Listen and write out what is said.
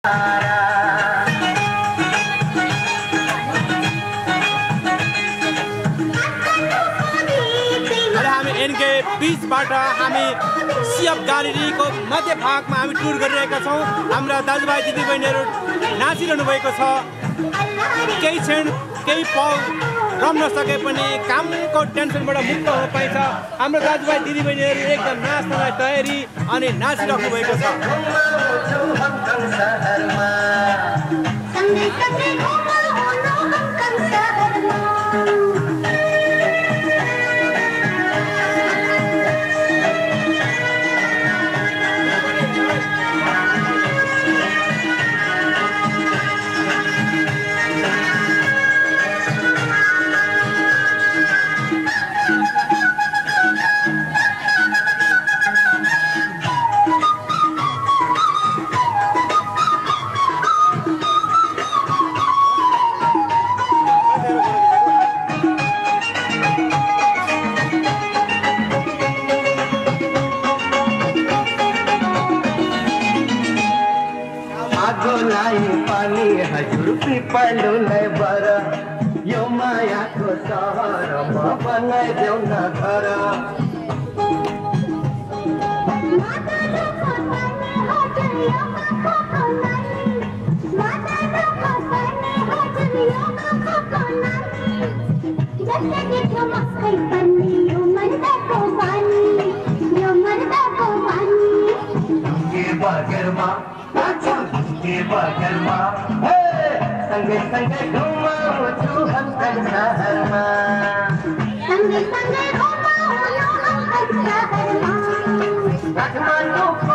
N K बीचबाट हामी सिएफ ग्यालेरीको मध्य भागमा हामी टुर गरिरहेका छौँ। हाम्रा दाजुभाइ दिदीबहिनीहरू नाचिरहनु भएको छ। केही क्षण केही पल रम्न सके पनि कामको टेन्सनबाट मुक्त हुन पाइन्छ। हाम्रो दाजुभाइ दिदीबहिनीहरू एकदम नाच्नलाई तयारी अनि नाचिराख्नु भएको छ। पिपलुलाई बर यो मायाको सहरमा बनाइदेऊ न घर। संगे संगे घुमाउँछु हस्कन सहरमा, संगे संगे घुमाउँछु हस्कन सहरमा। काठमाडौँ